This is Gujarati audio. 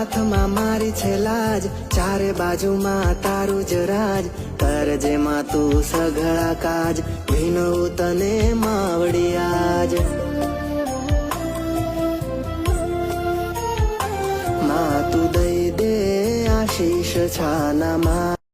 હાથમાં મારી છે લાજ, ચારે બાજુમાં તારું જ રાજ, કરજે માં તું સઘળા કાજ, વિનવું તને માવડી આજ। માં તું દઈ દે આશીષ છાના માં।